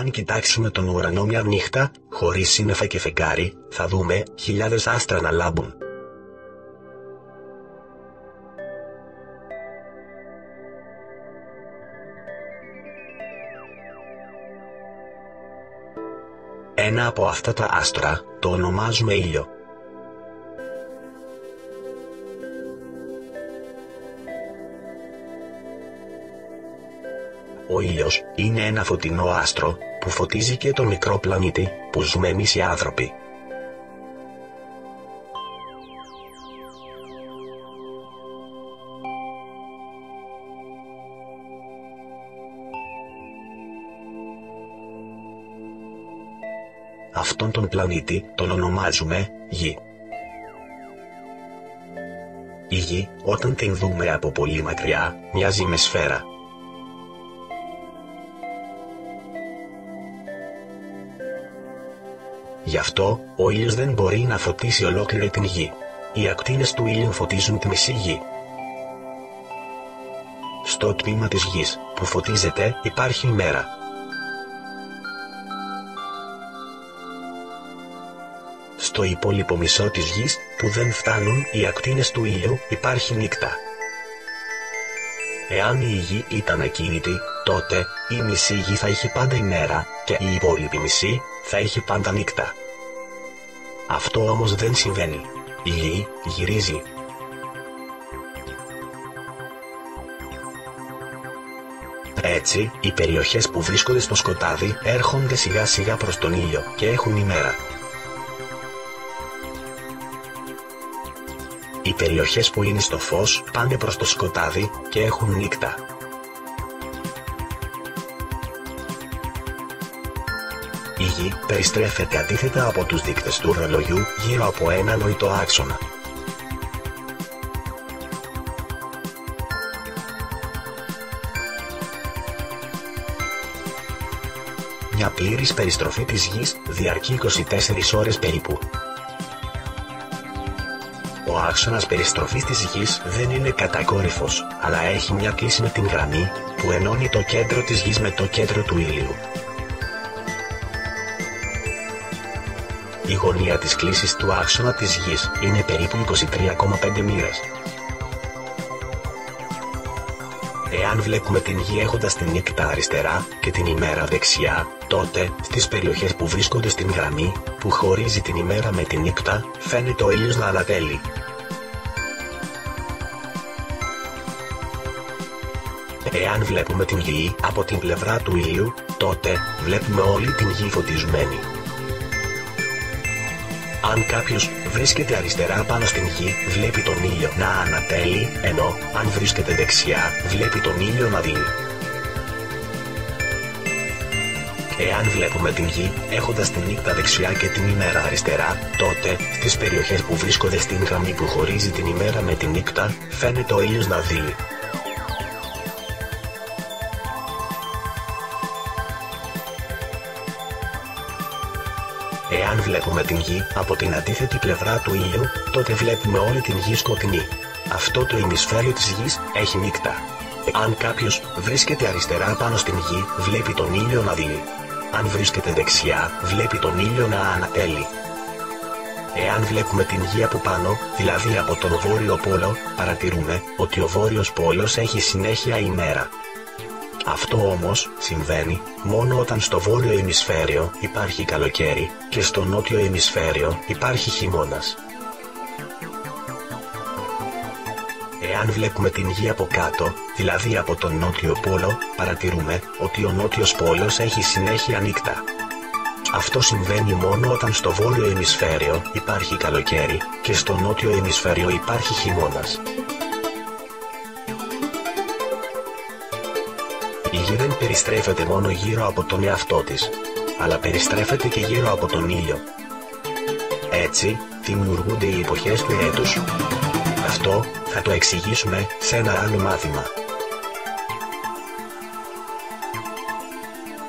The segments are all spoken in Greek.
Αν κοιτάξουμε τον ουρανό μια νύχτα, χωρίς σύννεφα και φεγγάρι, θα δούμε χιλιάδες άστρα να λάμπουν. Ένα από αυτά τα άστρα, το ονομάζουμε ήλιο. Ο ήλιος είναι ένα φωτεινό άστρο, που φωτίζει και τον μικρό πλανήτη, που ζούμε εμείς οι άνθρωποι. Αυτόν τον πλανήτη τον ονομάζουμε Γη. Η Γη, όταν την δούμε από πολύ μακριά, μοιάζει με σφαίρα. Γι' αυτό, ο ήλιος δεν μπορεί να φωτίσει ολόκληρη την Γη. Οι ακτίνες του ήλιου φωτίζουν τη μισή Γη. Στο τμήμα της Γης, που φωτίζεται, υπάρχει ημέρα. Στο υπόλοιπο μισό της Γης, που δεν φτάνουν οι ακτίνες του ήλιου, υπάρχει νύχτα. Εάν η Γη ήταν ακίνητη, τότε η μισή Γη θα είχε πάντα ημέρα, και η υπόλοιπη μισή θα είχε πάντα νύχτα. Αυτό όμως δεν συμβαίνει. Η Γη γυρίζει. Έτσι, οι περιοχές που βρίσκονται στο σκοτάδι έρχονται σιγά σιγά προς τον ήλιο και έχουν ημέρα. Οι περιοχές που είναι στο φως πάνε προς το σκοτάδι και έχουν νύχτα. Η Γη περιστρέφεται αντίθετα από τους δείκτες του ορολογιού γύρω από ένα νοητό άξονα. Μια πλήρης περιστροφή της Γης διαρκεί 24 ώρες περίπου. Ο άξονας περιστροφής της Γης δεν είναι κατακόρυφος, αλλά έχει μια κλίση με την γραμμή που ενώνει το κέντρο της Γης με το κέντρο του ήλιου. Η γωνία της κλίσης του άξονα της Γης είναι περίπου 23,5 μοίρες. Εάν βλέπουμε την Γη έχοντας την νύχτα αριστερά και την ημέρα δεξιά, τότε, στις περιοχές που βρίσκονται στην γραμμή, που χωρίζει την ημέρα με τη νύχτα, φαίνεται ο ήλιος να ανατέλει. Εάν βλέπουμε την Γη από την πλευρά του ήλιου, τότε βλέπουμε όλη την Γη φωτιζμένη. Αν κάποιος βρίσκεται αριστερά πάνω στην Γη, βλέπει τον ήλιο να ανατέλει, ενώ αν βρίσκεται δεξιά, βλέπει τον ήλιο να δίνει. Εάν βλέπουμε την Γη έχοντας την νύχτα δεξιά και την ημέρα αριστερά, τότε, στις περιοχές που βρίσκονται στην γραμμή που χωρίζει την ημέρα με τη νύχτα, φαίνεται ο ήλιος να δίνει. Εάν βλέπουμε την Γη από την αντίθετη πλευρά του ήλιου, τότε βλέπουμε όλη την Γη σκοτεινή. Αυτό το ημισφαίριο της Γης έχει νύχτα. Αν κάποιος βρίσκεται αριστερά πάνω στην Γη, βλέπει τον ήλιο να δίνει. Αν βρίσκεται δεξιά, βλέπει τον ήλιο να ανατέλει. Εάν βλέπουμε την Γη από πάνω, δηλαδή από τον βόρειο πόλο, παρατηρούμε ότι ο βόρειος πόλος έχει συνέχεια ημέρα. Αυτό όμως συμβαίνει μόνο όταν στο βόρειο ημισφαίριο υπάρχει καλοκαίρι και στο νότιο ημισφαίριο υπάρχει χειμώνας. Εάν βλέπουμε την Γη από κάτω, δηλαδή από τον νότιο πόλο, παρατηρούμε ότι ο νότιος πόλος έχει συνέχεια νύχτα. Αυτό συμβαίνει μόνο όταν στο βόρειο ημισφαίριο υπάρχει καλοκαίρι και στο νότιο ημισφαίριο υπάρχει χειμώνας. Η Γη δεν περιστρέφεται μόνο γύρω από τον εαυτό της, αλλά περιστρέφεται και γύρω από τον ήλιο. Έτσι, δημιουργούνται οι εποχές του έτους. Αυτό θα το εξηγήσουμε σε ένα άλλο μάθημα.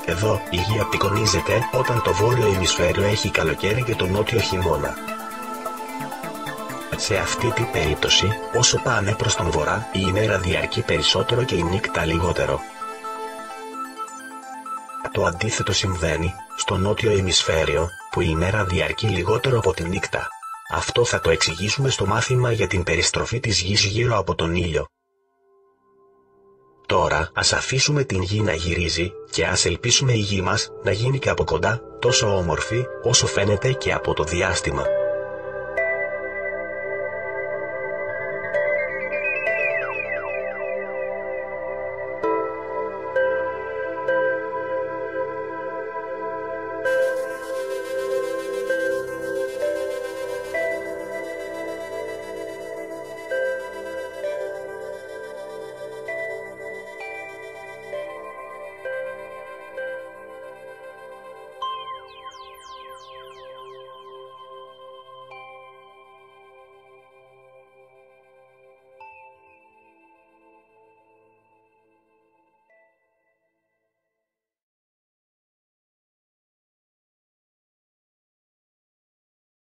Εδώ η Γη απεικονίζεται όταν το βόρειο ημισφαίριο έχει καλοκαίρι και το νότιο χειμώνα. Σε αυτή την περίπτωση, όσο πάμε προς τον βορρά, η ημέρα διαρκεί περισσότερο και η νύχτα λιγότερο. Το αντίθετο συμβαίνει στο νότιο ημισφαίριο, που η ημέρα διαρκεί λιγότερο από τη νύχτα. Αυτό θα το εξηγήσουμε στο μάθημα για την περιστροφή της γης γύρω από τον ήλιο. Τώρα ας αφήσουμε την γη να γυρίζει και ας ελπίσουμε η γη μας να γίνει και από κοντά τόσο όμορφη όσο φαίνεται και από το διάστημα.